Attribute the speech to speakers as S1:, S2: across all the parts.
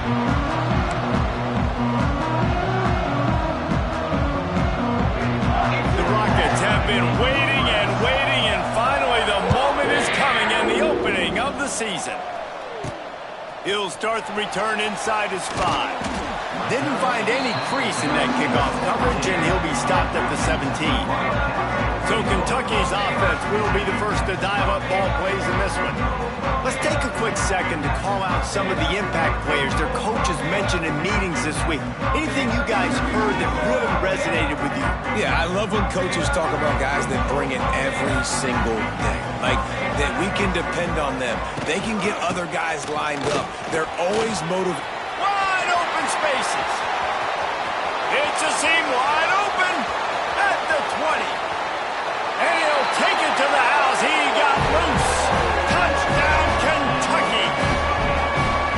S1: The Rockets have been waiting and waiting, and finally the moment is coming in the opening of the season. He'll start the return inside his 5. Didn't find any crease in that kickoff coverage, and he'll be stopped at the 17. So Kentucky's offense will be the first to dial up ball plays in this one. Let's take a quick second to call out some of the impact players their coaches mentioned in meetings this week. Anything you guys heard that really resonated with you?
S2: Yeah, I love when coaches talk about guys that bring it every single day. Like, that we can depend on them. They can get other guys lined up. They're always motivated.
S1: Wide open spaces. It's a seam wide open at the 20. And he'll take it to the house. He got loose. Touchdown, Kentucky.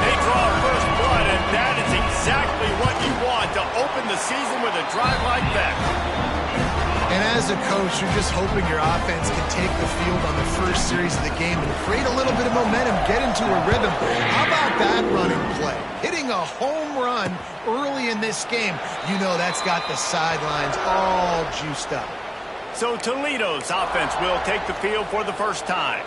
S1: They draw first blood, and that is exactly what you want to open the season with a drive like that.
S3: And as a coach, you're just hoping your offense can take the field on the first series of the game and create a little bit of momentum, get into a rhythm. How about that running play? Hitting a home run early in this game. You know that's got the sidelines all juiced up.
S1: So Toledo's offense will take the field for the first time.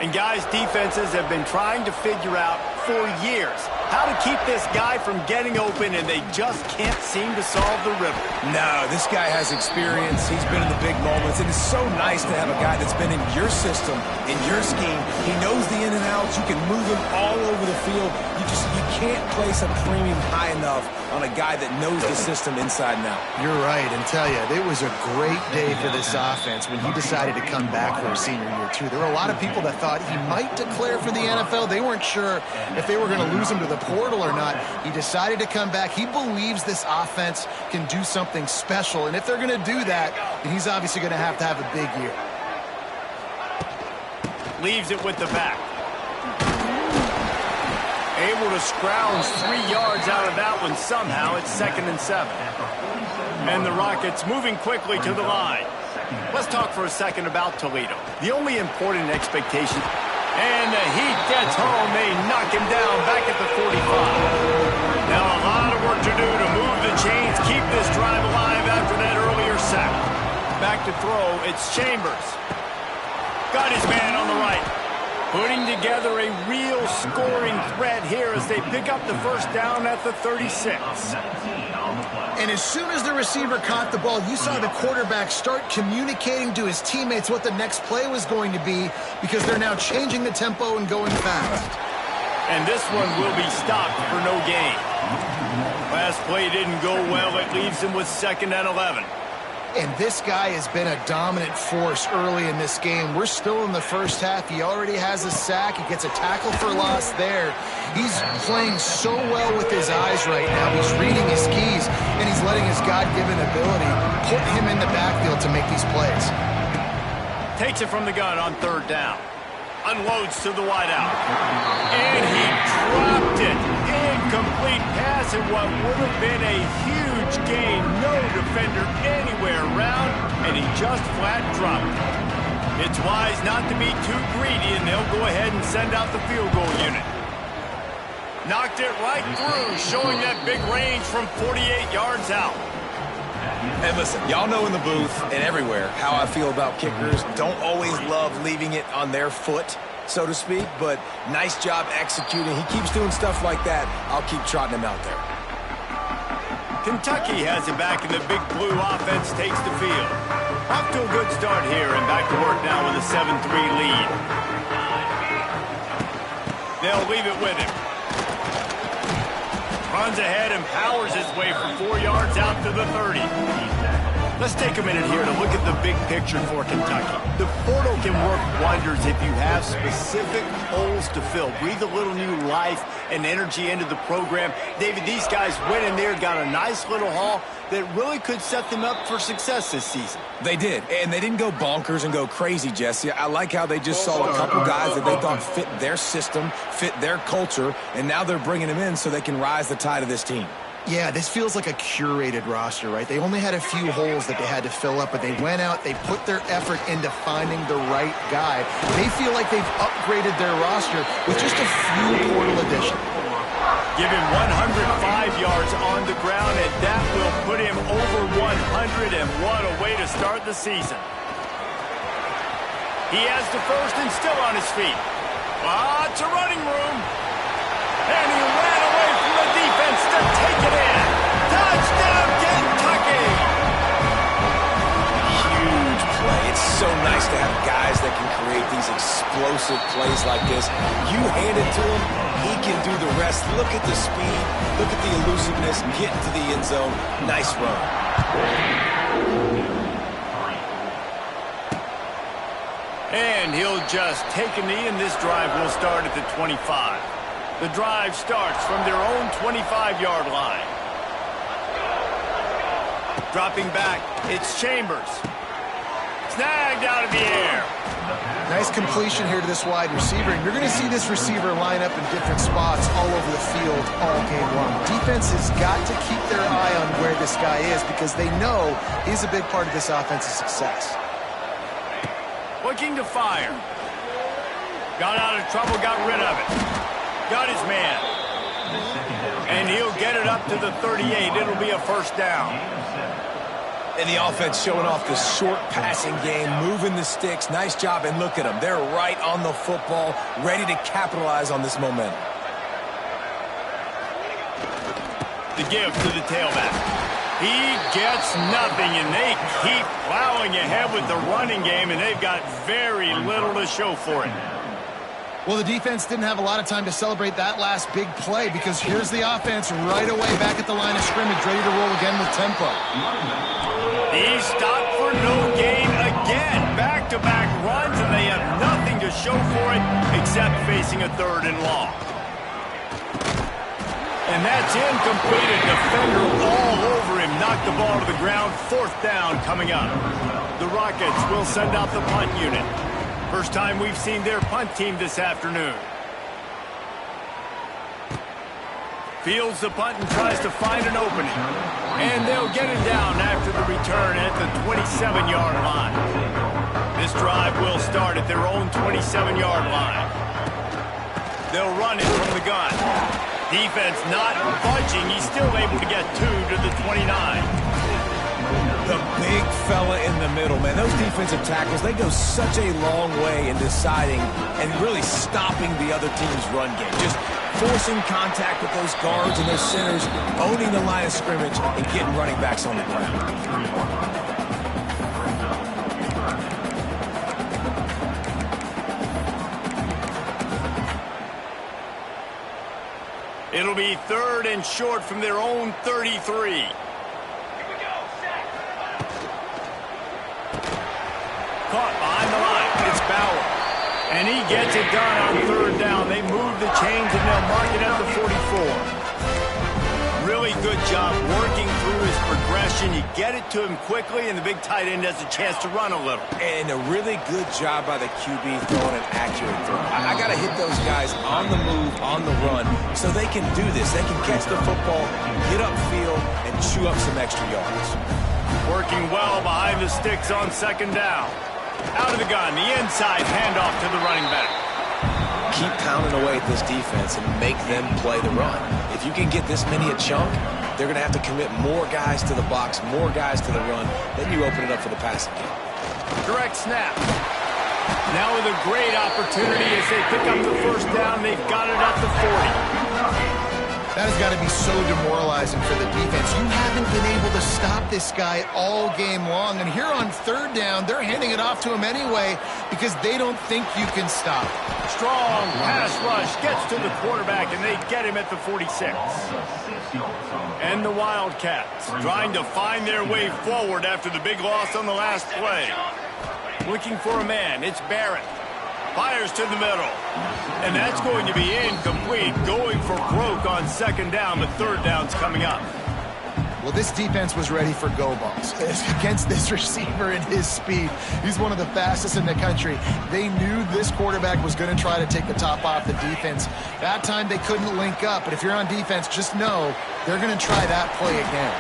S1: And guys, defenses have been trying to figure out for years how to keep this guy from getting open, and they just can't seem to solve the riddle.
S2: No, this guy has experience. He's been in the big moments. It is so nice to have a guy that's been in your system, in your scheme. He knows the in and outs. You can move him all over the field. You can't place a premium high enough on a guy that knows the system inside and out.
S3: You're right, and tell you, it was a great day for this offense when he decided to come back for his senior year, too. There were a lot of people that thought he might declare for the NFL. They weren't sure if they were going to lose him to the portal or not. He decided to come back. He believes this offense can do something special, and if they're going to do that, then he's obviously going to have a big year.
S1: Leaves it with the back. Able to scrounge 3 yards out of that one somehow. It's 2nd and 7. And the Rockets moving quickly to the line. Let's talk for a second about Toledo. The only important expectation, and the heat gets home. They knock him down back at the 45. Now a lot of work to do to move the chains, keep this drive alive after that earlier sack. Back to throw, it's Chambers. Got his man on the right. Putting together a real scoring threat here as they pick up the first down at the 36.
S3: And as soon as the receiver caught the ball, you saw the quarterback start communicating to his teammates what the next play was going to be, because they're now changing the tempo and going fast.
S1: And this one will be stopped for no gain. Last play didn't go well. It leaves him with 2nd and 11.
S3: And this guy has been a dominant force early in this game. We're still in the first half. He already has a sack. He gets a tackle for loss there. He's playing so well with his eyes right now. He's reading his keys, and he's letting his God-given ability put him in the backfield to make these plays.
S1: Takes it from the gun on 3rd down. Unloads to the wideout. And he dropped it. Incomplete pass, and what would have been a huge gain. No defender anywhere around, and he just flat dropped it. It's wise not to be too greedy, and they'll go ahead and send out the field goal unit. Knocked it right through, showing that big range from 48 yards out.
S2: And listen, y'all know in the booth and everywhere how I feel about kickers. Don't always love leaving it on their foot, so to speak, but nice job executing. He keeps doing stuff like that. I'll keep trotting him out there.
S1: Kentucky has it back, and the big blue offense takes the field. Off to a good start here, and back to work now with a 7-3 lead. They'll leave it with him. Runs ahead and powers his way for 4 yards out to the 30. Let's take a minute here to look at the big picture for Kentucky. The portal can work wonders if you have specific holes to fill. Breathe a little new life and energy into the program. David, these guys went in there, got a nice little haul that really could set them up for success this season.
S2: They did, and they didn't go bonkers and go crazy, Jesse. I like how they just saw a couple guys that they thought fit their system, fit their culture, and now they're bringing them in so they can rise the tide of this team.
S3: Yeah, this feels like a curated roster, right? They only had a few holes that they had to fill up, but they went out, they put their effort into finding the right guy. They feel like they've upgraded their roster with just a few portal additions.
S1: Give him 105 yards on the ground, and that will put him over 100, and what a way to start the season. He has the first and still on his feet. Lots of running room. And he ran away from the defense to take it in. Touchdown, Kentucky!
S2: Huge play. It's so nice to have guys that can create these explosive plays like this. You hand it to him, he can do the rest. Look at the speed. Look at the elusiveness. Get into the end zone. Nice run.
S1: And he'll just take a knee, and this drive will start at the 25. The drive starts from their own 25-yard line. Dropping back, it's Chambers. Snagged out of the air.
S3: Nice completion here to this wide receiver. And you're going to see this receiver line up in different spots all over the field all game long. Defense has got to keep their eye on where this guy is because they know he's a big part of this offense's success.
S1: Looking to fire. Got out of trouble, got rid of it. Got his man. And he'll get it up to the 38. It'll be a first down.
S2: And the offense showing off the short passing game, moving the sticks. Nice job, and look at them. They're right on the football, ready to capitalize on this momentum.
S1: The give to the tailback. He gets nothing, and they keep plowing ahead with the running game, and they've got very little to show for it.
S3: Well, the defense didn't have a lot of time to celebrate that last big play because here's the offense right away back at the line of scrimmage, ready to roll again with tempo.
S1: He stopped for no gain again. Back-to-back runs, and they have nothing to show for it except facing a third and long. And that's incomplete. A defender all over him. Knocked the ball to the ground. Fourth down coming up. The Rockets will send out the punt unit. First time we've seen their punt team this afternoon. Fields the punt and tries to find an opening. And they'll get it down after the return at the 27-yard line. This drive will start at their own 27-yard line. They'll run it from the gun. Defense not budging. He's still able to get 2 to the 29.
S2: The big fella in the middle, man. Those defensive tackles, they go such a long way in deciding and really stopping the other team's run game. Just forcing contact with those guards and those centers, owning the line of scrimmage, and getting running backs on the ground.
S1: It'll be third and short from their own 33. Caught behind the line. It's Bauer. And he gets it done on third down. They move the chains, and they'll mark it at the 44. Really good job working through his progression. You get it to him quickly, and the big tight end has a chance to run a little.
S2: And a really good job by the QB throwing an accurate throw. I got to hit those guys on the move, on the run, so they can do this. They can catch the football, get upfield, and chew up some extra yards.
S1: Working well behind the sticks on second down. Out of the gun, the inside handoff to the running back.
S2: Keep pounding away at this defense and make them play the run. If you can get this many a chunk, they're going to have to commit more guys to the box, more guys to the run. Then you open it up for the passing game.
S1: Direct snap. Now with a great opportunity as they pick up the first down. They've got it at the 40.
S3: That has got to be so demoralizing for the defense. You haven't been able to stop this guy all game long. And here on third down, they're handing it off to him anyway because they don't think you can stop.
S1: Strong pass rush gets to the quarterback, and they get him at the 46. And the Wildcats trying to find their way forward after the big loss on the last play. Looking for a man. It's Barrett. Fires to the middle. And that's going to be incomplete. Going for broke on second down, but third down's coming up.
S3: Well, this defense was ready for go balls against this receiver and his speed. He's one of the fastest in the country. They knew this quarterback was going to try to take the top off the defense. That time they couldn't link up, but if you're on defense, just know they're going to try that play again.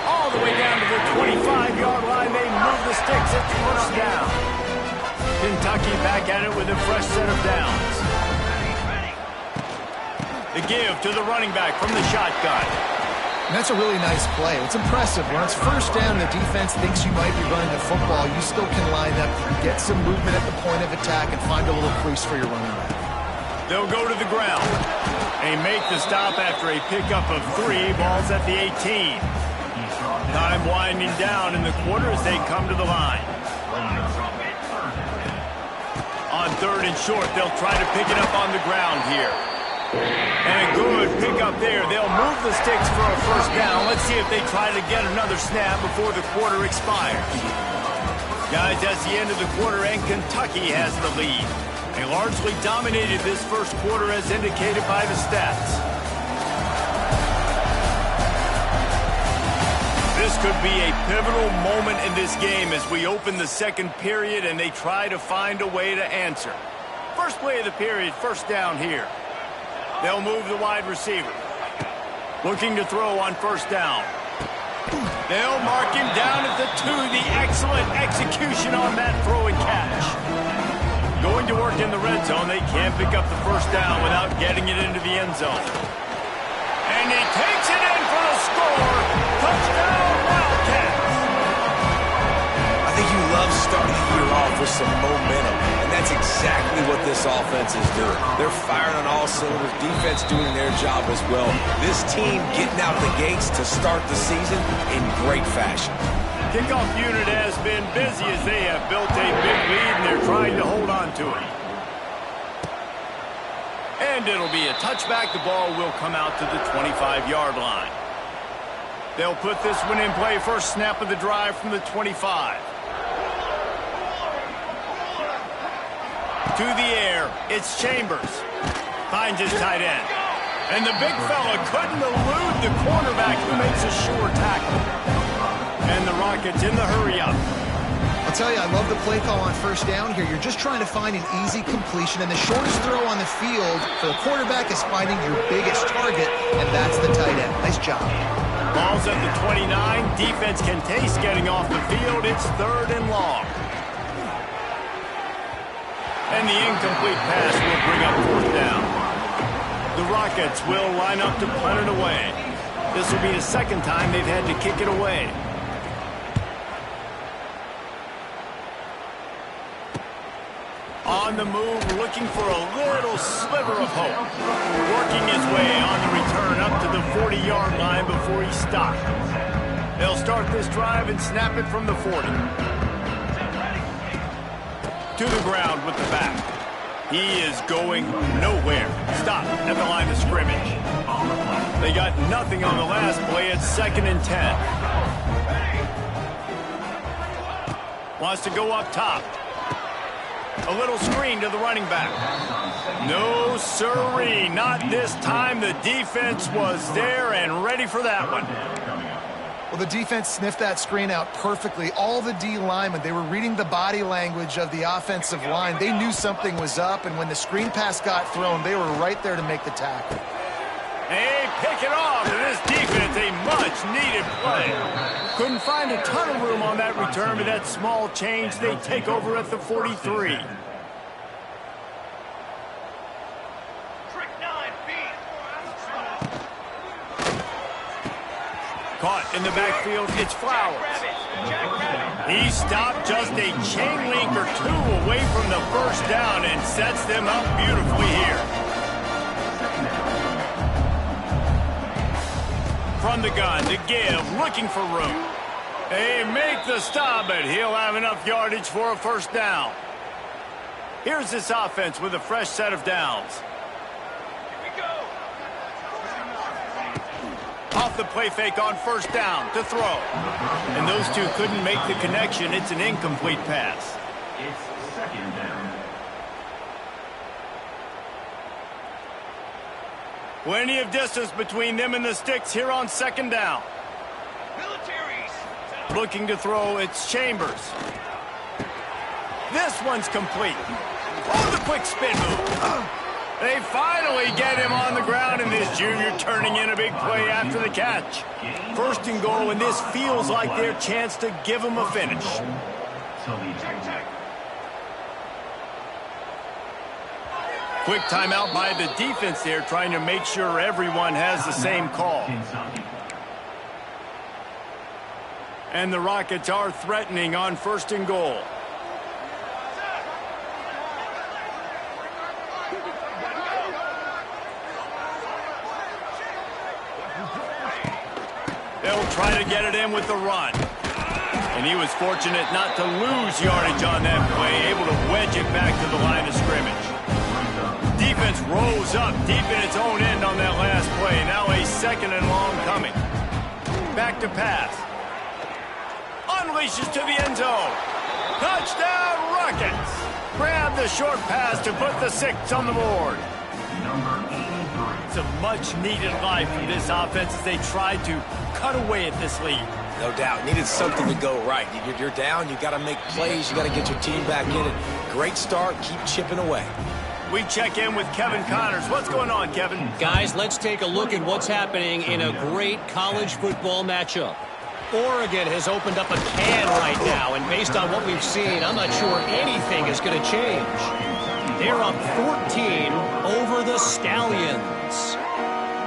S1: All the way down to the 25-yard line. They move the sticks. It's first down. Kentucky back at it with a fresh set of downs. The give to the running back from the shotgun.
S2: And that's a really nice play. It's impressive. When it's first down, the defense thinks you might be running the football. You still can line up, get some movement at the point of attack, and find a little crease for your running back.
S1: They'll go to the ground. They make the stop after a pickup of 3. Ball's at the 18. Time winding down in the quarter as they come to the line. On 3rd and short, they'll try to pick it up on the ground here. And a good pickup there. They'll move the sticks for a first down. Let's see if they try to get another snap before the quarter expires. Guys, that's the end of the quarter, and Kentucky has the lead. They largely dominated this first quarter as indicated by the stats. This could be a pivotal moment in this game as we open the second period and they try to find a way to answer. First play of the period, first down here. They'll move the wide receiver. Looking to throw on first down. They'll mark him down at the 2. The excellent execution on that throw and catch. Going to work in the red zone. They can't pick up the first down without getting it into the end zone. And he takes it in for the score. Touchdown, Wildcats.
S2: I think you love starting the year off with some momentum, and that's exactly what this offense is doing. They're firing on all cylinders, defense doing their job as well. This team getting out the gates to start the season in great fashion.
S1: Kickoff unit has been busy as they have built a big lead, and they're trying to hold on to it. And it'll be a touchback. The ball will come out to the 25-yard line. They'll put this one in play. First snap of the drive from the 25. To the air, it's Chambers. Finds his tight end. And the big fella couldn't elude the cornerback who makes a sure tackle. And the Rockets in the hurry-up.
S3: I'll tell you, I love the play call on first down here. You're just trying to find an easy completion, and the shortest throw on the field for the quarterback is finding your biggest target, and that's the tight end. Nice job.
S1: Ball's at the 29. Defense can taste getting off the field. It's 3rd and long. And the incomplete pass will bring up 4th down. The Rockets will line up to punt it away. This will be the second time they've had to kick it away. On the move, looking for a little sliver of hope. Working his way on the return up to the 40-yard line before he stopped. They'll start this drive and snap it from the 40. To the ground with the back. He is going nowhere. Stop at the line of scrimmage. They got nothing on the last play. It's 2nd and 10. Wants to go up top. A little screen to the running back. No sirree, not this time. The defense was there and ready for that one.
S3: Well, the defense sniffed that screen out perfectly. All the D linemen, they were reading the body language of the offensive line. They knew something was up, and when the screen pass got thrown, they were right there to make the tackle.
S1: They pick it off, and this defense, a much-needed play. Couldn't find a ton of room on that return, but that small change, they take over at the 43. Caught in the backfield, it's Flowers. He stopped just a chain link or 2 away from the first down and sets them up beautifully here. From the gun to give, looking for room. They make the stop, but he'll have enough yardage for a first down. Here's this offense with a fresh set of downs. Off the play fake on first down to throw. And those two couldn't make the connection. It's an incomplete pass.
S4: It's 2nd down.
S1: Plenty of distance between them and the sticks here on 2nd down. Looking to throw, it's Chambers. This one's complete. Oh, the quick spin move. They finally get him on the ground, and this junior turning in a big play after the catch. 1st and goal, and this feels like their chance to give him a finish. Quick timeout by the defense there, trying to make sure everyone has the same call. And the Rockets are threatening on 1st and goal. They'll try to get it in with the run. And he was fortunate not to lose yardage on that play, able to wedge it back to the line of scrimmage. Defense rolls up deep in its own end on that last play. Now a 2nd and long coming. Back to pass. Unleashes to the end zone. Touchdown, Rockets! Grab the short pass to put the 6 on the board. It's a much-needed life for this offense as they tried to cut away at this lead.
S2: No doubt. Needed something to go right. You're down. You got to make plays. You got to get your team back in it. Great start. Keep chipping away.
S1: We check in with Kevin Connors. What's going on, Kevin?
S5: Guys, let's take a look at what's happening in a great college football matchup. Oregon has opened up a can right now, and based on what we've seen, I'm not sure anything is going to change. They're up 14 over the Stallions.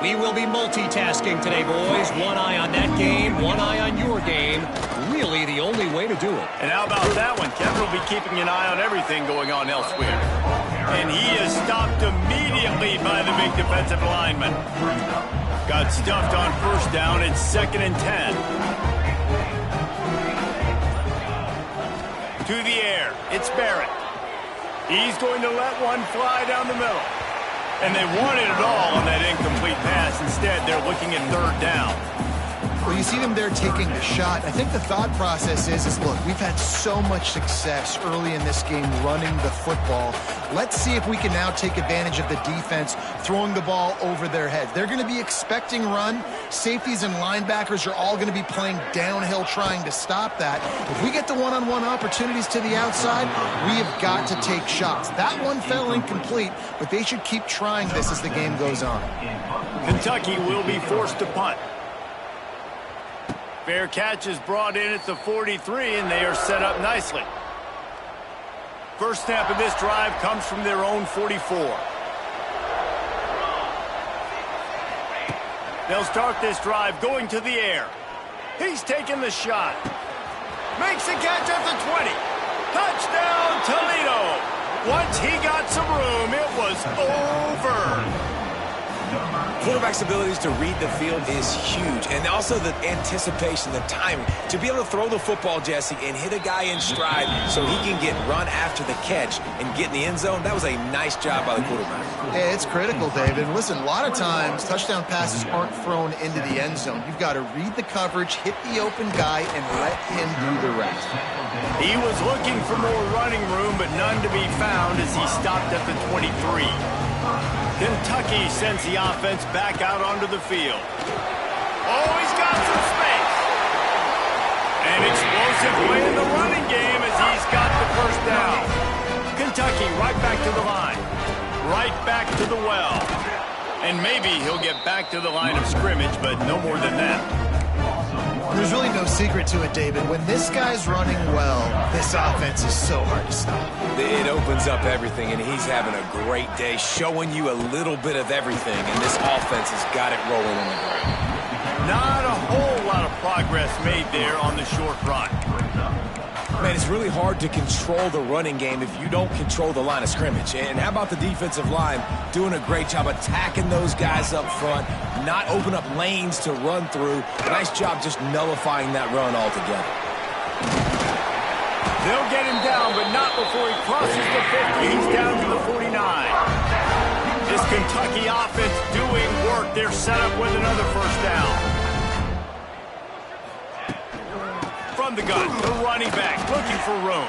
S5: We will be multitasking today, boys. One eye on that game, one eye on your game. Really the only way to do it.
S1: And how about that one? Kevin will be keeping an eye on everything going on elsewhere. And he is stopped immediately by the big defensive lineman. Got stuffed on 1st down. It's 2nd and 10. To the air. It's Barrett. He's going to let one fly down the middle. And they wanted it all on that incomplete pass. Instead, they're looking at 3rd down.
S3: Well, you see them there taking the shot. I think the thought process is look, we've had so much success early in this game running the football. Let's see if we can now take advantage of the defense throwing the ball over their heads. They're going to be expecting run. Safeties and linebackers are all going to be playing downhill trying to stop that. If we get the one-on-one opportunities to the outside, we have got to take shots. That one fell incomplete, but they should keep trying this as the game goes on.
S1: Kentucky will be forced to punt. Fair catch is brought in at the 43, and they are set up nicely. First snap of this drive comes from their own 44. They'll start this drive going to the air. He's taking the shot. Makes the catch at the 20. Touchdown, Toledo. Once he got some room, it was over.
S2: Quarterback's abilities to read the field is huge, and also the anticipation, the timing. To be able to throw the football, Jesse, and hit a guy in stride so he can get run after the catch and get in the end zone, that was a nice job by the quarterback.
S3: Yeah, it's critical, David. Listen, a lot of times touchdown passes aren't thrown into the end zone. You've got to read the coverage, hit the open guy, and let him do the rest.
S1: He was looking for more running room, but none to be found as he stopped at the 23. Kentucky sends the offense back out onto the field. Oh, he's got some space. An explosive play in the running game as he's got the 1st down. Kentucky right back to the line. Right back to the well. And maybe he'll get back to the line of scrimmage, but no more than that.
S3: There's really no secret to it, David. When this guy's running well, this offense is so hard to stop.
S2: It opens up everything, and he's having a great day, showing you a little bit of everything, and this offense has got it rolling on the ground.
S1: Not a whole lot of progress made there on the short run.
S2: Man, it's really hard to control the running game if you don't control the line of scrimmage. And how about the defensive line doing a great job attacking those guys up front, not open up lanes to run through. Nice job just nullifying that run altogether.
S1: They'll get him down, but not before he crosses the 50. He's down to the 49. This Kentucky offense doing work. They're set up with another 1st down. From the gun, the running back looking for room.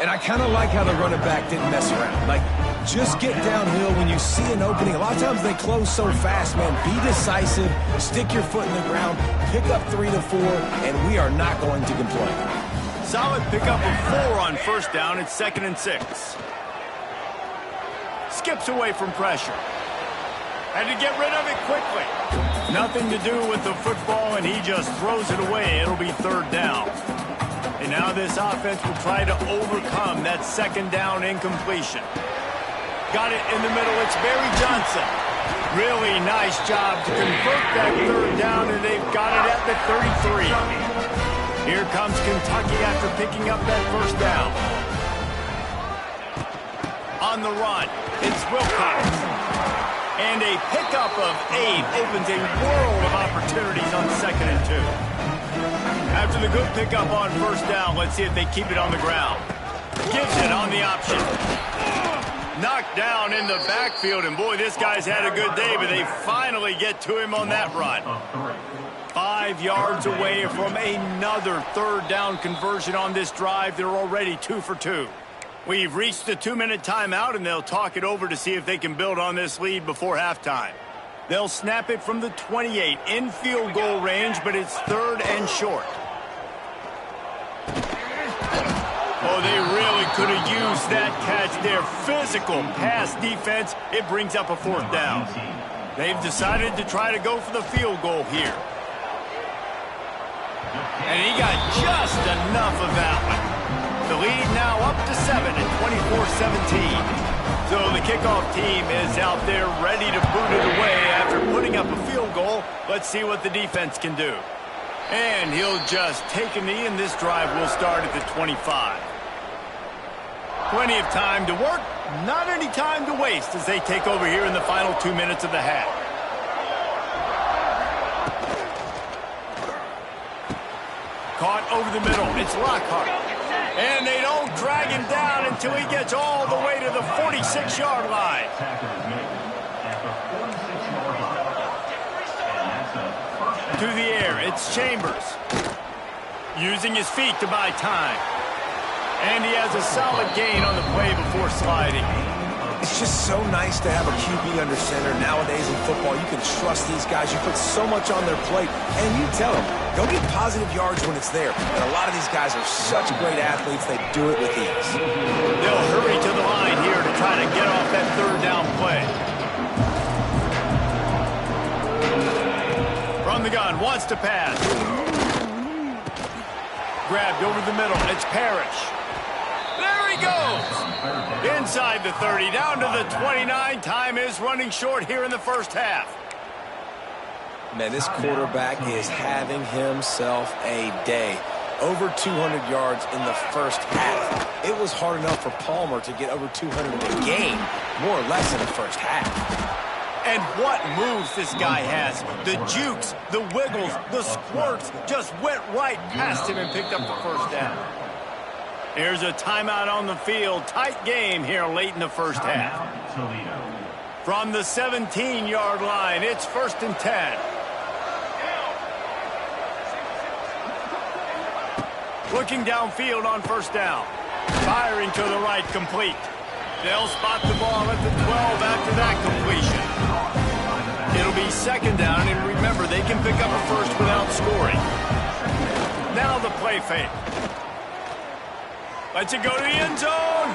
S2: And I kind of like how the running back didn't mess around. Like, just get downhill when you see an opening. A lot of times they close so fast, man. Be decisive, stick your foot in the ground, pick up 3 to 4, and we are not going to complain.
S1: Solid pickup of 4 on 1st down. It's 2nd and 6. Skips away from pressure. Had to get rid of it quickly. Nothing to do with the football, and he just throws it away. It'll be 3rd down. And now this offense will try to overcome that 2nd down incompletion. Got it in the middle. It's Barry Johnson. Really nice job to convert that third down, and they've got it at the 33. Here comes Kentucky after picking up that first down. On the run, it's Wilcox. And a pickup of 8 opens a world of opportunities on 2nd and 2. After the good pickup on first down, let's see if they keep it on the ground. Gives it on the option. Knocked down in the backfield, and boy, this guy's had a good day, but they finally get to him on that run. 5 yards away from another third down conversion on this drive. They're already 2 for 2. We've reached the 2-minute timeout, and they'll talk it over to see if they can build on this lead before halftime. They'll snap it from the 28 in field goal range, but it's 3rd and short. Oh, they really could have used that catch there. Physical pass defense. It brings up a 4th down. They've decided to try to go for the field goal here. And he got just enough of that one. The lead now up to 7 at 24-17. So the kickoff team is out there ready to boot it away after putting up a field goal. Let's see what the defense can do. And he'll just take a knee, and this drive will start at the 25. Plenty of time to work, not any time to waste as they take over here in the final 2 minutes of the half. Caught over the middle. It's Lockhart. And they don't drag him down until he gets all the way to the 46-yard line. To the air, it's Chambers. Using his feet to buy time. And he has a solid gain on the play before sliding.
S2: It's just so nice to have a QB under center. Nowadays in football, you can trust these guys. You put so much on their plate, and you tell them, go get positive yards when it's there. And a lot of these guys are such great athletes, they do it with ease.
S1: They'll hurry to the line here to try to get off that third down play. From the gun, wants to pass. Grabbed over the middle, it's Parrish. There he goes! Inside the 30, down to the 29. Time is running short here in the first half.
S2: Man, this quarterback is having himself a day. Over 200 yards in the first half. It was hard enough for Palmer to get over 200 in a game, more or less in the first half.
S1: And what moves this guy has. The jukes, the wiggles, the squirts just went right past him and picked up the first down. Here's a timeout on the field. Tight game here late in the first half. From the 17-yard line, it's 1st and 10. Looking downfield on first down. Firing to the right, complete. They'll spot the ball at the 12 after that completion. It'll be 2nd down, and remember, they can pick up a first without scoring. Now the play fake. Lets it go to the end zone.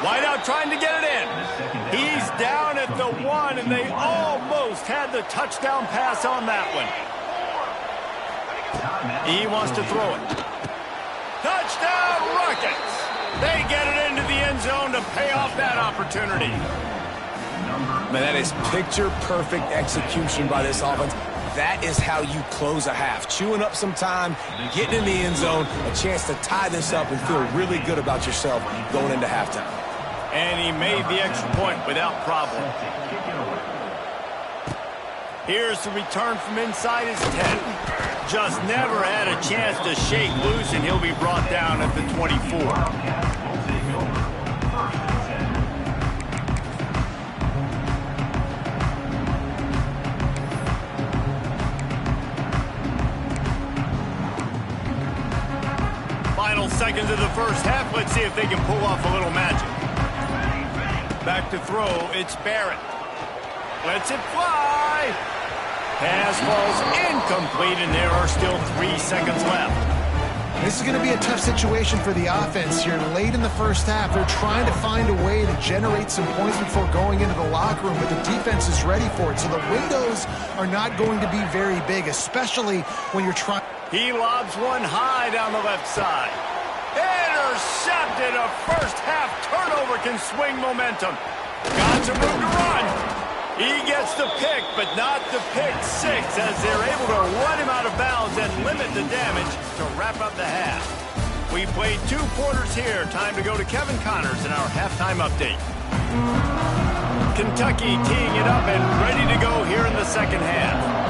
S1: Wideout trying to get it in. He's down at the 1, and they almost had the touchdown pass on that one. He wants to throw it. Touchdown, Rockets! They get it into the end zone to pay off that opportunity.
S2: Man, that is picture-perfect execution by this offense. That is how you close a half. Chewing up some time, getting in the end zone, a chance to tie this up and feel really good about yourself going into halftime.
S1: And he made the extra point without problem. Here's the return from inside his 10. Just never had a chance to shake loose, and he'll be brought down at the 24. Final seconds of the first half. Let's see if they can pull off a little magic. Back to throw. It's Barrett. Lets it fly. Pass falls incomplete, and there are still 3 seconds left.
S3: This is going to be a tough situation for the offense here. Late in the first half, they're trying to find a way to generate some points before going into the locker room, but the defense is ready for it. So the windows are not going to be very big, especially when you're trying.
S1: He lobs one high down the left side. Intercepted. A first half turnover can swing momentum. Got some room to run. He gets the pick, but not the pick six, as they're able to run him out of bounds and limit the damage to wrap up the half. We played 2 quarters here. Time to go to Kevin Connors in our halftime update. Kentucky teeing it up and ready to go here in the second half.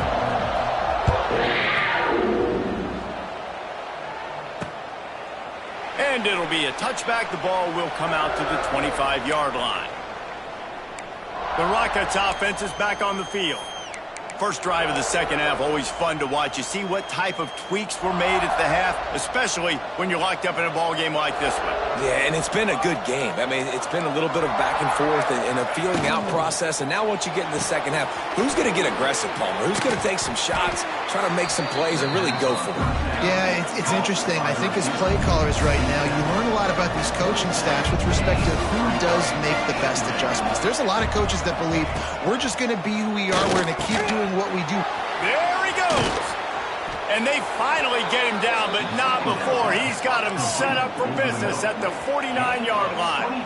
S1: And it'll be a touchback. The ball will come out to the 25-yard line. The Rockets offense is back on the field. First drive of the second half, always fun to watch. You see what type of tweaks were made at the half, especially when you're locked up in a ball game like this one.
S2: Yeah, and it's been a good game. I mean, it's been a little bit of back and forth and a feeling out process. And now once you get in the second half, who's going to get aggressive, Palmer? Who's going to take some shots, try to make some plays, and really go for it?
S3: Yeah, it's interesting. I think as play callers right now, you learn a lot about these coaching staffs with respect to who does make the best adjustments. There's a lot of coaches that believe we're just going to be who we are. We're going to keep doing what we do.
S1: There he goes. And they finally get him down, but not before. He's got him set up for business at the 49-yard line.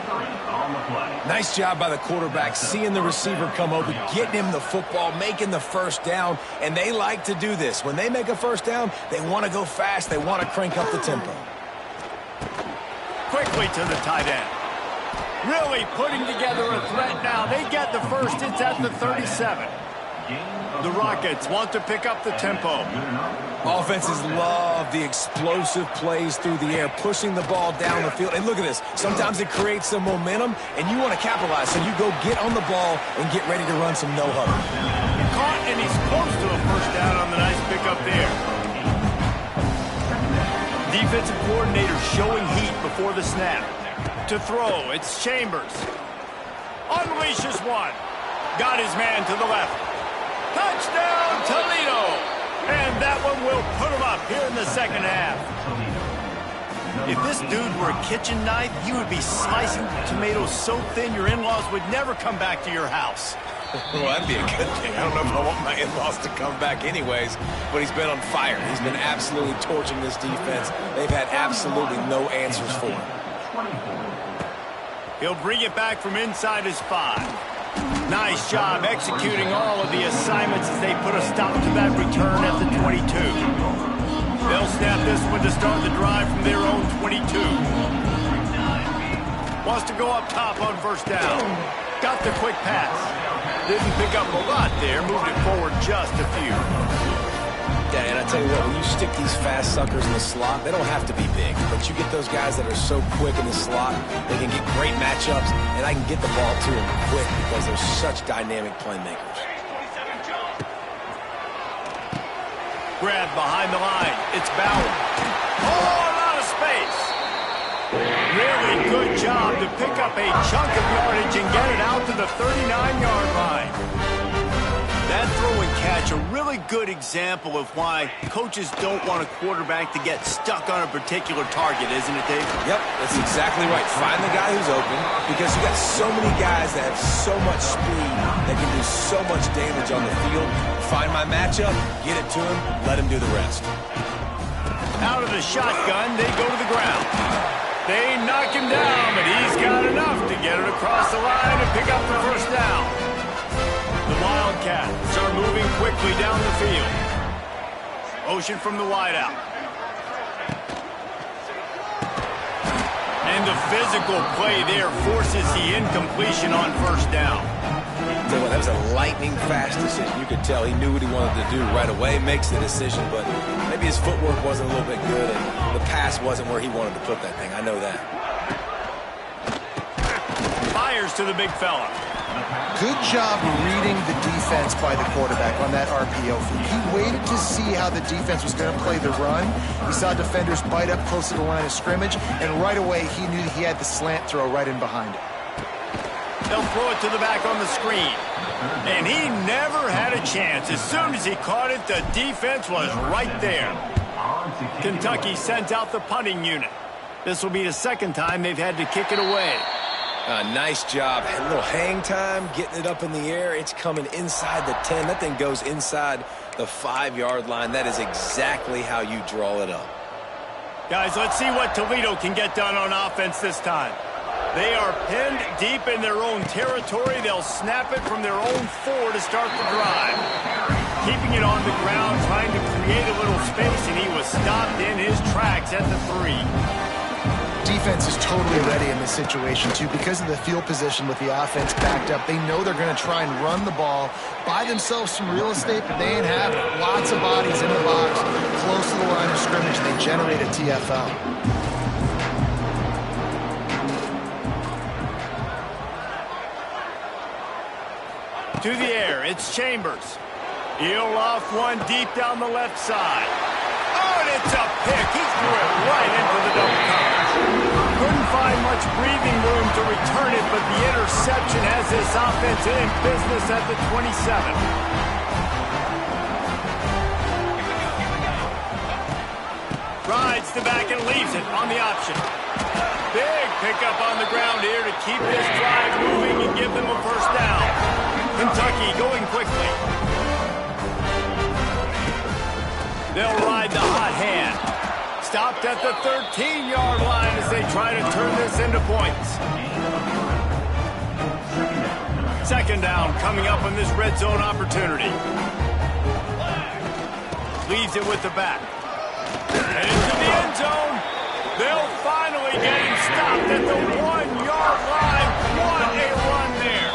S2: Nice job by the quarterback, seeing the receiver come over, getting him the football, making the first down, and they like to do this. When they make a first down, they want to go fast. They want to crank up the tempo.
S1: Quickly to the tight end. Really putting together a threat now. They get the first. It's at the 37. The Rockets want to pick up the tempo.
S2: Offenses love the explosive plays through the air, pushing the ball down the field. And look at this. Sometimes it creates some momentum, and you want to capitalize. So you go get on the ball and get ready to run some no-huddle.
S1: Caught, and he's close to a first down on the nice pickup there. Defensive coordinator showing heat before the snap. To throw, it's Chambers. Unleashes one. Got his man to the left. Touchdown, Toledo! And that one will put him up here in the second half. If this dude were a kitchen knife, he would be slicing tomatoes so thin your in-laws would never come back to your house.
S2: Well, that'd be a good thing. I don't know if I want my in-laws to come back anyways, but he's been on fire. He's been absolutely torching this defense. They've had absolutely no answers for him.
S1: He'll bring it back from inside his 5. Nice job executing all of the assignments as they put a stop to that return at the 22. They'll snap this one to start the drive from their own 22. Wants to go up top on first down. Got the quick pass. Didn't pick up a lot there. Moved it forward just a few.
S2: Yeah, and I tell you what, when you stick these fast suckers in the slot, they don't have to be big. But you get those guys that are so quick in the slot, they can get great matchups, and I can get the ball to them quick because they're such dynamic playmakers.
S1: Grab behind the line. It's Bauer. Oh, out of space. Really good job to pick up a chunk of yardage and get it out to the 39-yard line. That throw and catch, a really good example of why coaches don't want a quarterback to get stuck on a particular target, isn't it, Dave?
S2: Yep, that's exactly right. Find the guy who's open because you got so many guys that have so much speed that can do so much damage on the field. Find my matchup, get it to him, let him do the rest.
S1: Out of the shotgun, they go to the ground. They knock him down, but he's got enough to get it across the line and pick up the first down. The Wildcats are moving quickly down the field. Motion from the wideout. And the physical play there forces the incompletion on first down.
S2: So that was a lightning fast decision. You could tell he knew what he wanted to do right away, makes the decision, but maybe his footwork wasn't a little bit good and the pass wasn't where he wanted to put that thing. I know that.
S1: Fires to the big fella.
S3: Good job reading the defense by the quarterback on that RPO. He waited to see how the defense was going to play the run. He saw defenders bite up close to the line of scrimmage, and right away he knew he had the slant throw right in behind it.
S1: They'll throw it to the back on the screen. And he never had a chance. As soon as he caught it, the defense was right there. Kentucky sends out the punting unit. This will be the second time they've had to kick it away.
S2: Nice job. A little hang time, getting it up in the air. It's coming inside the 10. That thing goes inside the 5-yard line. That is exactly how you draw it up.
S1: Guys, let's see what Toledo can get done on offense this time. They are pinned deep in their own territory. They'll snap it from their own 4 to start the drive. Keeping it on the ground, trying to create a little space, and he was stopped in his tracks at the 3.
S3: Defense is totally ready in this situation, too, because of the field position with the offense backed up. They know they're going to try and run the ball, buy themselves some real estate, but they ain't having it. Lots of bodies in the box, close to the line of scrimmage, and they generate a TFL.
S1: To the air, it's Chambers. He'll off one deep down the left side. Oh, and it's a pick. He threw it right into the double coverage. Couldn't find much breathing room to return it, but the interception has this offense in business at the 27. Rides the back and leaves it on the option. Big pickup on the ground here to keep this drive moving and give them a first down. Kentucky going quickly. They'll ride the hot hand. Stopped at the 13-yard line as they try to turn this into points. Second down coming up on this red zone opportunity. Leaves it with the back. And into the end zone. They'll finally get him stopped at the 1-yard line. What a run there.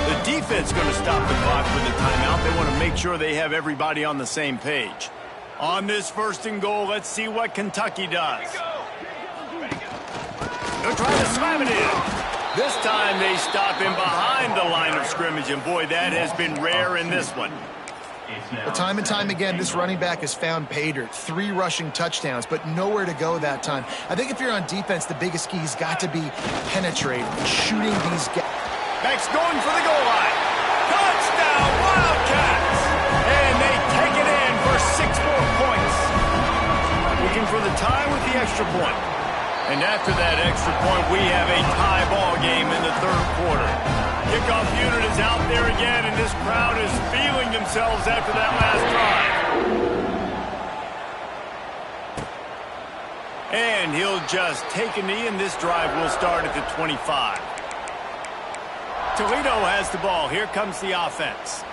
S1: The defense going to stop the clock with a timeout. They want to make sure they have everybody on the same page. On this 1st and goal, let's see what Kentucky does. They'll try to slam it in. This time they stop him behind the line of scrimmage, and boy, that has been rare in this one.
S3: Well, time and time again, this running back has found pay dirt. 3 rushing touchdowns, but nowhere to go that time. I think if you're on defense, the biggest key's got to be penetrating, shooting these guys.
S1: Max going for the goal line. Touchdown, Wildcats! And they take it in for 6 more points. Looking for the tie with the extra point. And after that extra point, we have a tie ball game in the 3rd quarter. Kickoff unit is out there again, and this crowd is feeling themselves after that last drive. And he'll just take a knee, and this drive will start at the 25. Toledo has the ball. Here comes the offense.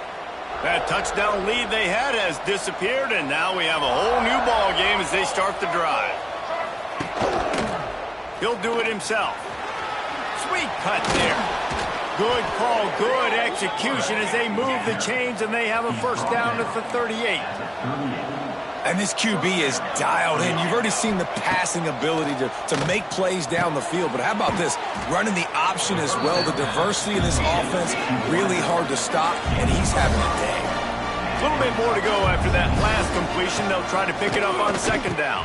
S1: That touchdown lead they had has disappeared, and now we have a whole new ball game as they start the drive. He'll do it himself. Sweet cut there. Good call, good execution as they move the chains, and they have a first down at the 38.
S2: And this QB is dialed in. You've already seen the passing ability to make plays down the field. But how about this? Running the option as well. The diversity in this offense, really hard to stop, and he's having a day.
S1: A little bit more to go after that last completion. They'll try to pick it up on 2nd down.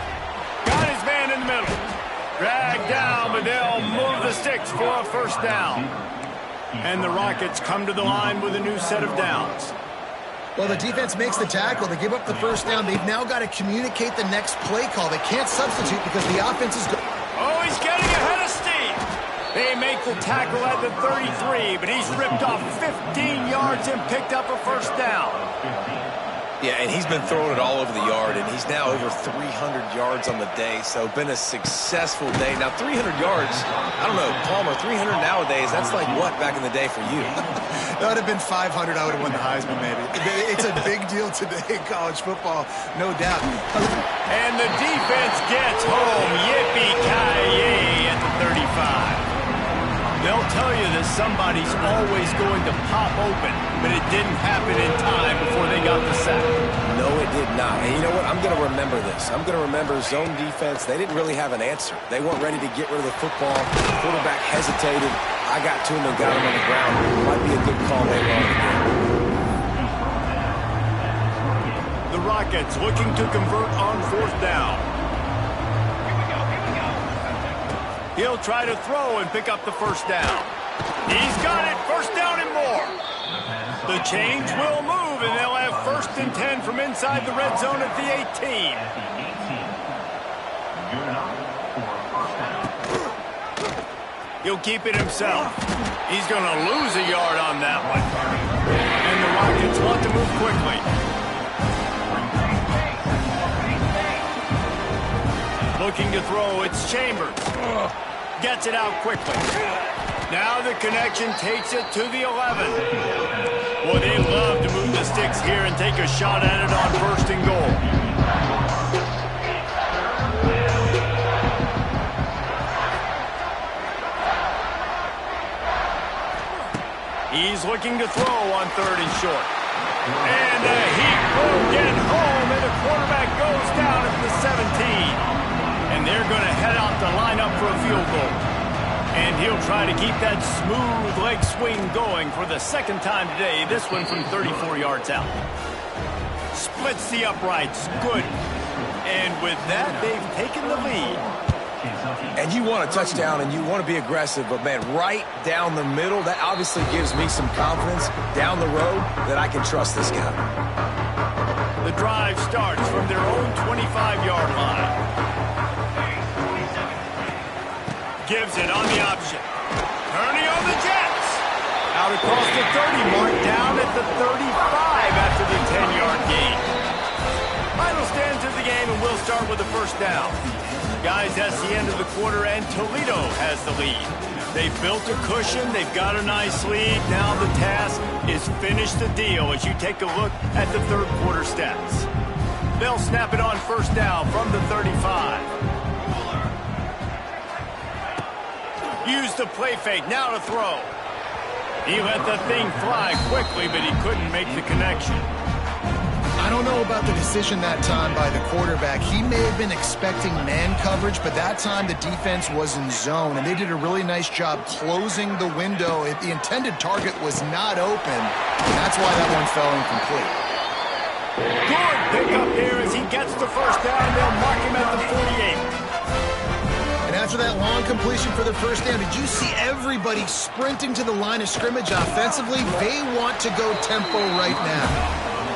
S1: Got his man in the middle. Dragged down, but they'll move the sticks for a first down. And the Rockets come to the line with a new set of downs.
S3: Well, the defense makes the tackle. They give up the first down. They've now got to communicate the next play call. They can't substitute because the offense is good.
S1: Oh, he's getting ahead of steam. They make the tackle at the 33, but he's ripped off 15 yards and picked up a first down.
S2: Yeah, and he's been throwing it all over the yard, and he's now over 300 yards on the day, so been a successful day. Now, 300 yards, I don't know, Palmer, 300 nowadays, that's like what back in the day for you?
S3: That would have been 500. I would have won the Heisman, maybe. It's a big deal today in college football, no doubt.
S1: And the defense gets home. Yippee-ki-yay at the 35. They'll tell you that somebody's always going to pop open, but it didn't happen in time before they got the sack.
S2: No, it did not. And you know what? I'm going to remember this. I'm going to remember zone defense. They didn't really have an answer. They weren't ready to get rid of the football. The quarterback hesitated. I got to him and got him on the ground. Might be a good call later on in the game.
S1: The Rockets looking to convert on 4th down. He'll try to throw and pick up the first down. He's got it. First down and more. The chains will move, and they'll have 1st and 10 from inside the red zone at the 18. He'll keep it himself. He's going to lose a yard on that one. And the Rockets want to move quickly. Looking to throw, it's Chambers. Gets it out quickly. Now the connection takes it to the 11. Boy, they love to move the sticks here and take a shot at it on first and goal. He's looking to throw on third and short. And he will get home, and the quarterback goes down at the 17. And they're going to head out to line up for a field goal. And he'll try to keep that smooth leg swing going for the second time today, this one from 34 yards out. Splits the uprights. Good. And with that, they've taken the lead.
S2: And you want a touchdown and you want to be aggressive, but, man, right down the middle, that obviously gives me some confidence down the road that I can trust this guy.
S1: The drive starts from their own 25-yard line. Gives it on the option. Turning on the Jets. Out across the 30 mark, down at the 35 after the 10-yard gain. Final stands of the game, and we'll start with the first down. Guys, that's the end of the quarter, and Toledo has the lead. They've built a cushion. They've got a nice lead. Now the task is finish the deal as you take a look at the third quarter stats. They'll snap it on first down from the 35. Use the play fake. Now to throw. He let the thing fly quickly, but he couldn't make the connection.
S3: I don't know about the decision that time by the quarterback. He may have been expecting man coverage, but that time the defense was in zone, and they did a really nice job closing the window. The intended target was not open, and that's why that one fell incomplete.
S1: Good pickup here as he gets the first down. They'll mark him at the 48.
S3: And after that long completion for the first down, did you see everybody sprinting to the line of scrimmage offensively? They want to go tempo right now.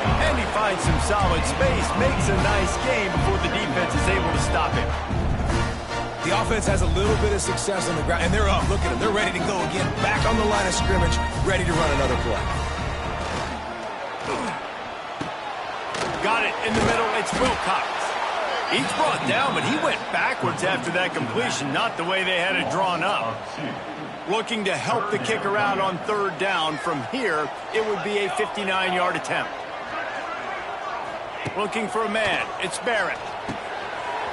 S1: And he finds some solid space, makes a nice game before the defense is able to stop him.
S2: The offense has a little bit of success on the ground, and they're up. Look at them. They're ready to go again. Back on the line of scrimmage, ready to run another play.
S1: Got it in the middle. It's Wilcox. He's brought down, but he went backwards after that completion, not the way they had it drawn up. Looking to help the kicker out on third down. From here, it would be a 59-yard attempt. Looking for a man. It's Barrett.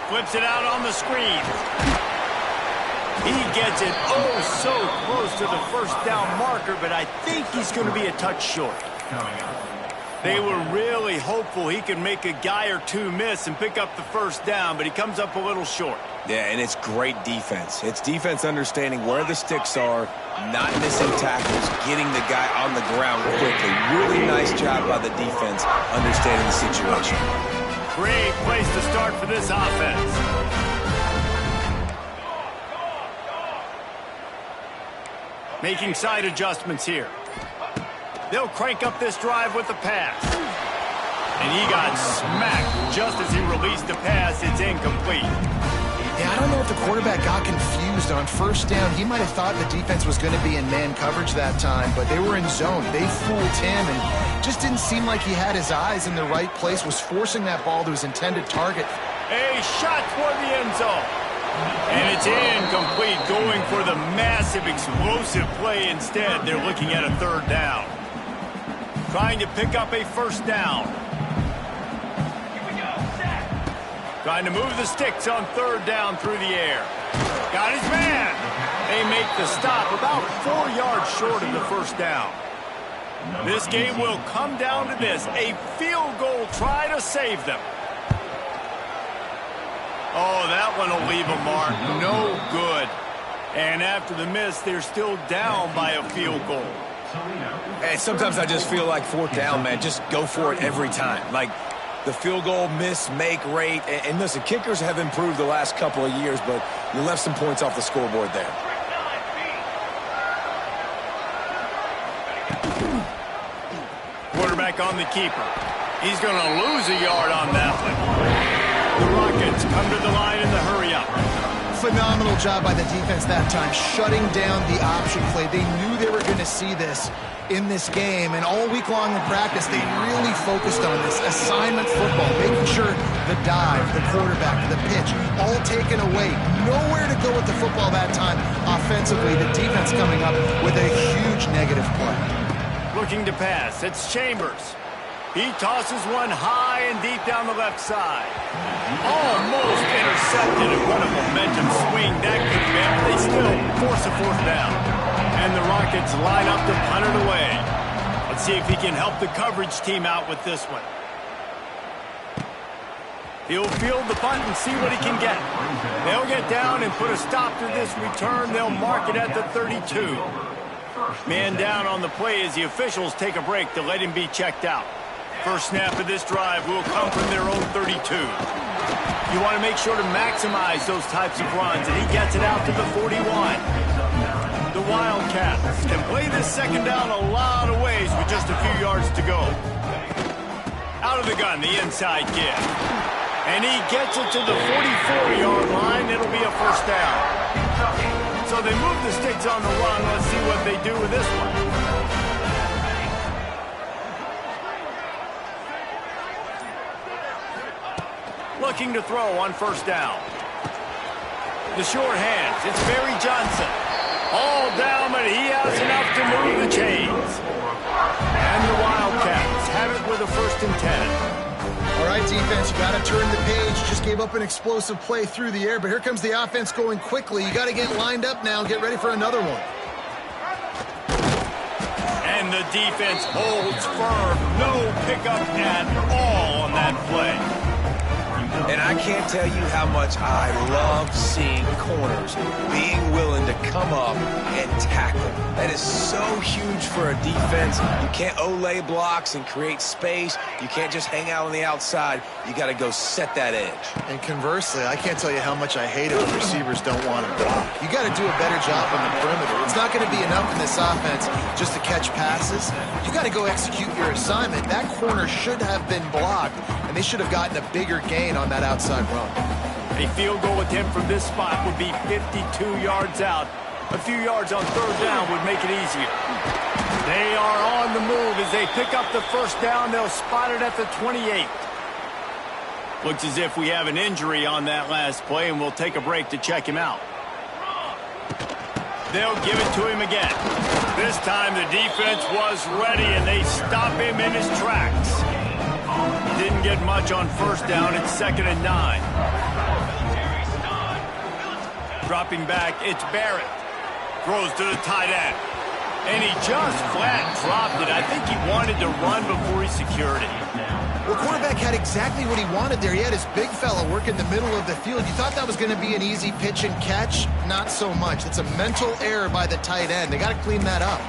S1: Flips it out on the screen. He gets it so close to the first down marker, but I think he's going to be a touch short. They were really hopeful he could make a guy or two miss and pick up the first down, but he comes up a little short.
S2: Yeah, and it's great defense. It's defense understanding where the sticks are, not missing tackles, getting the guy on the ground quickly. Really nice job by the defense understanding the situation.
S1: Great place to start for this offense. Making side adjustments here. They'll crank up this drive with the pass. And he got smacked just as he released the pass. It's incomplete.
S3: Yeah, I don't know if the quarterback got confused on first down. He might have thought the defense was going to be in man coverage that time, but they were in zone. They fooled him and just didn't seem like he had his eyes in the right place, was forcing that ball to his intended target.
S1: A shot toward the end zone. And it's incomplete, going for the massive, explosive play instead. They're looking at a third down. Trying to pick up a first down. Trying to move the sticks on third down through the air. Got his man. They make the stop about 4 yards short of the first down. This game will come down to this. A field goal try to save them. Oh, that one will leave a mark. No good. And after the miss, they're still down by a field goal.
S2: Hey, sometimes I just feel like fourth down, man. Just go for it every time. Like the field goal miss-make rate. And listen, kickers have improved the last couple of years, but you left some points off the scoreboard there.
S1: Quarterback on the keeper. He's going to lose a yard on that one. The Rockets come to the line in the hurry-up.
S3: Phenomenal job by the defense that time, shutting down the option play. They knew they were going to see this in this game, and all week long in practice, they really focused on this assignment football, making sure the dive, the quarterback, the pitch, all taken away. Nowhere to go with the football that time offensively. The defense coming up with a huge negative play.
S1: Looking to pass, it's Chambers. He tosses one high and deep down the left side. Almost intercepted, and what a momentum swing that could have been, but they still force a fourth down. And the Rockets line up to punt it away. Let's see if he can help the coverage team out with this one. He'll field the punt and see what he can get. They'll get down and put a stop to this return. They'll mark it at the 32. Man down on the play as the officials take a break to let him be checked out. First snap of this drive will come from their own 32. You want to make sure to maximize those types of runs, and he gets it out to the 41. The Wildcats can play this second down a lot of ways with just a few yards to go. Out of the gun, the inside give. And he gets it to the 44-yard line. It'll be a first down. So they move the sticks on the run. Let's see what they do with this one. Looking to throw on first down. The short hands. It's Barry Johnson. All down, but he has enough to move the chains. And the Wildcats have it with a 1st and 10.
S3: All right, defense, you got to turn the page. Just gave up an explosive play through the air, but here comes the offense going quickly. You got to get lined up now and get ready for another one.
S1: And the defense holds firm. No pickup at all on that play.
S2: And I can't tell you how much I love seeing corners being willing to come up and tackle. That is so huge for a defense. You can't olay blocks and create space. You can't just hang out on the outside. You got to go set that edge.
S3: And conversely, I can't tell you how much I hate it when receivers don't want to block. You got to do a better job on the perimeter. It's not going to be enough in this offense just to catch passes. You got to go execute your assignment. That corner should have been blocked, and they should have gotten a bigger gain on that outside run.
S1: A field goal attempt from this spot would be 52 yards out. A few yards on third down would make it easier. They are on the move as they pick up the first down. They'll spot it at the 28. Looks as if we have an injury on that last play, and we'll take a break to check him out. They'll give it to him again. This time the defense was ready, and they stop him in his tracks. Didn't get much on first down. It's 2nd and 9. Dropping back, it's Barrett. Throws to the tight end. And he just flat dropped it. I think he wanted to run before he secured it.
S3: Well, quarterback had exactly what he wanted there. He had his big fella work in the middle of the field. You thought that was going to be an easy pitch and catch? Not so much. It's a mental error by the tight end. They got to clean that up.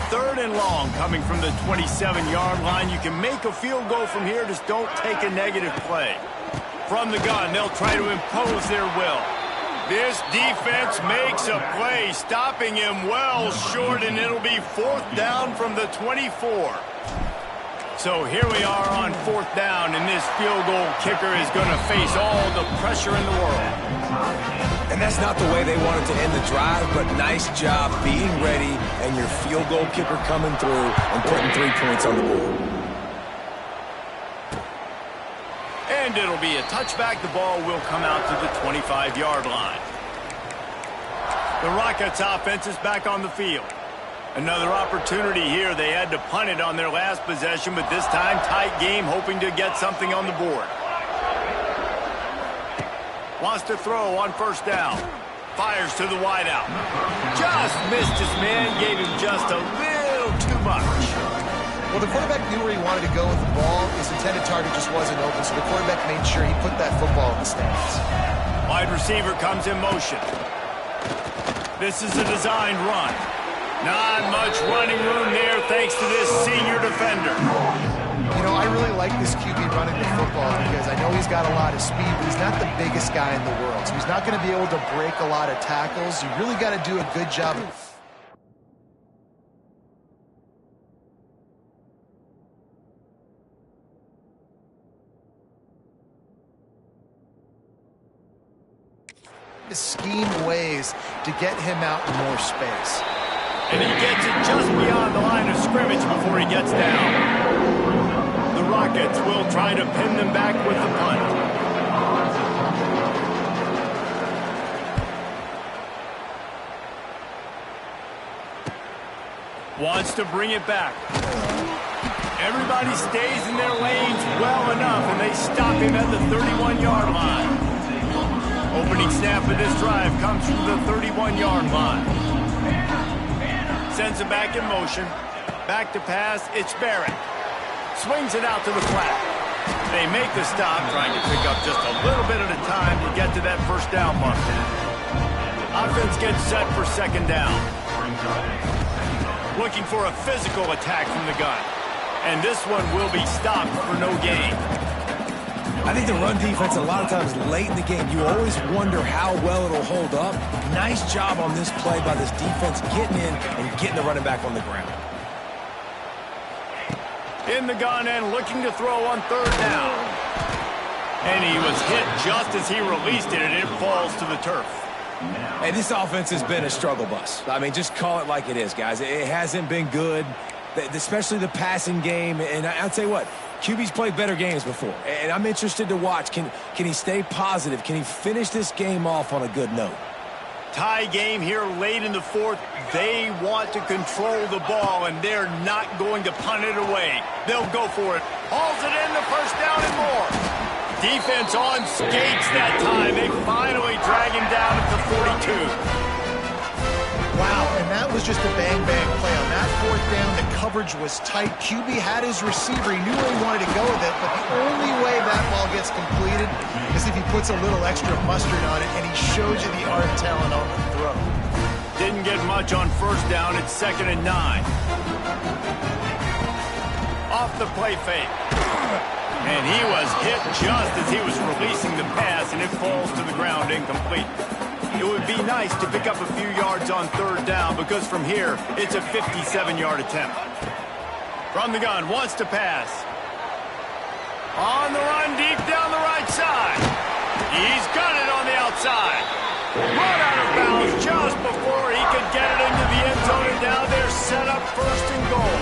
S1: 3rd and long coming from the 27-yard line. You can make a field goal from here. Just don't take a negative play. From the gun, they'll try to impose their will. This defense makes a play, stopping him well short, and it'll be 4th down from the 24. So here we are on 4th down, and this field goal kicker is going to face all the pressure in the world.
S2: And that's not the way they wanted to end the drive, but nice job being ready and your field goal kicker coming through and putting 3 points on the board.
S1: And it'll be a touchback. The ball will come out to the 25-yard line. The Rockets offense is back on the field. Another opportunity here. They had to punt it on their last possession, but this time tight game, hoping to get something on the board. Wants to throw on first down. Fires to the wideout. Just missed his man, gave him just a little too much.
S3: Well, the quarterback knew where he wanted to go with the ball. His intended target just wasn't open, so the quarterback made sure he put that football in the stands.
S1: Wide receiver comes in motion. This is a designed run. Not much running room there thanks to this senior defender.
S3: You know, I really like this QB running the football because I know he's got a lot of speed, but he's not the biggest guy in the world. So he's not going to be able to break a lot of tackles. You really got to do a good job of to scheme ways to get him out in more space.
S1: And he gets it just beyond the line of scrimmage before he gets down. The Rockets will try to pin them back with the punt. Wants to bring it back. Everybody stays in their lanes well enough, and they stop him at the 31-yard line. Opening snap of this drive comes from the 31-yard line. Sends it back in motion. Back to pass, it's Barrett. Swings it out to the flat. They make the stop, trying to pick up just a little bit at a time to get to that first down mark. Offense gets set for second down. Looking for a physical attack from the gun. And this one will be stopped for no gain.
S2: I think the run defense, a lot of times late in the game, you always wonder how well it'll hold up. Nice job on this play by this defense getting in and getting the running back on the ground.
S1: In the gun and looking to throw on third down. And he was hit just as he released it, and it falls to the turf.
S2: Hey, this offense has been a struggle bus. I mean, just call it like it is, guys. It hasn't been good, especially the passing game. And I'll tell you what, QB's played better games before. And I'm interested to watch. Can he stay positive? Can he finish this game off on a good note?
S1: Tie game here late in the fourth. They want to control the ball, and they're not going to punt it away. They'll go for it. Hauls it in, the first down and more. Defense on skates that time. They finally drag him down at the 42.
S3: Wow, and that was just a bang-bang play. On that fourth down, the coverage was tight. QB had his receiver. He knew where he wanted to go with it, but the only way that ball gets completed is if he puts a little extra mustard on it, and he shows you the arm talent on the throw.
S1: Didn't get much on first down. It's 2nd and 9. Off the play fake. And he was hit just as he was releasing the pass, and it falls to the ground incomplete. It would be nice to pick up a few yards on third down, because from here, it's a 57-yard attempt. From the gun, wants to pass. On the run, deep down the right side. He's got it on the outside. Run out of bounds just before he could get it into the end zone, and now they're set up first and goal.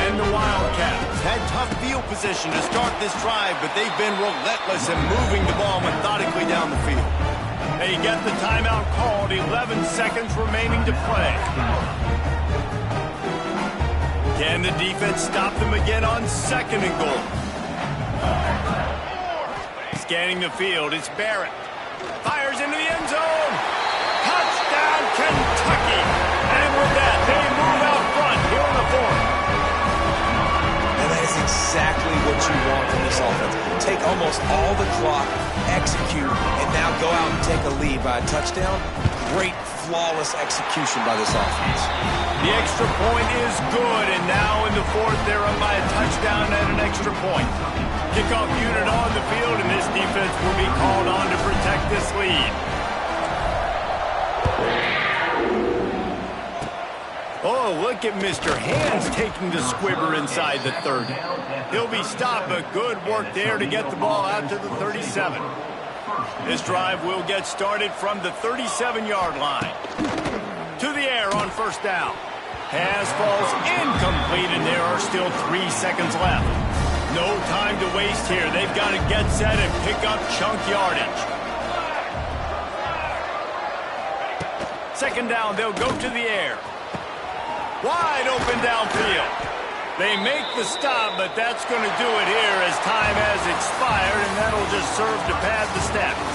S1: And the Wildcats had tough field position to start this drive, but they've been relentless in moving the ball methodically down the field. They get the timeout called, 11 seconds remaining to play. Can the defense stop them again on 2nd and goal? Scanning the field, it's Barrett. Fires into the end zone. Touchdown, Kentucky. And with that, they move out front here in the fourth.
S2: Exactly what you want from this offense. Take almost all the clock, execute, and now go out and take a lead by a touchdown. Great, flawless execution by this offense.
S1: The extra point is good, and now in the fourth, they're up by a touchdown and an extra point. Kickoff unit on the field, and this defense will be called on to protect this lead. Oh, look at Mr. Hands taking the squibber inside the 30. He'll be stopped, but good work there to get the ball out to the 37. This drive will get started from the 37-yard line. To the air on first down. Pass falls incomplete, and there are still 3 seconds left. No time to waste here. They've got to get set and pick up chunk yardage. Second down, they'll go to the air. Wide open downfield. They make the stop, but that's going to do it here as time has expired, and that'll just serve to pad the stats.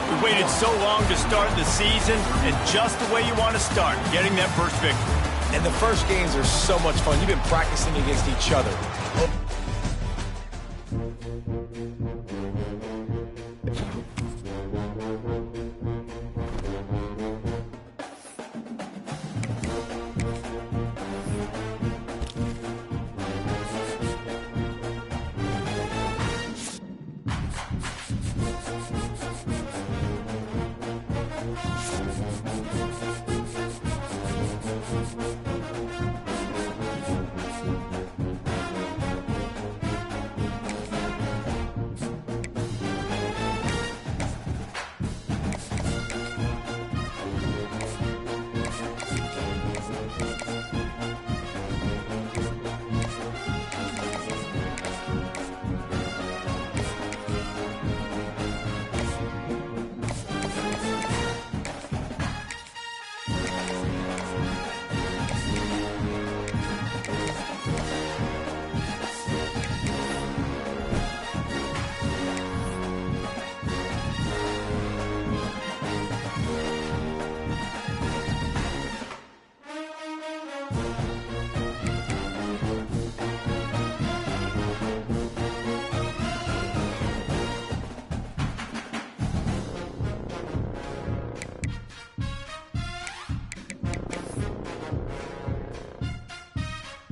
S1: We waited so long to start the season, and just the way you want to start, getting that first victory.
S2: And the first games are so much fun. You've been practicing against each other.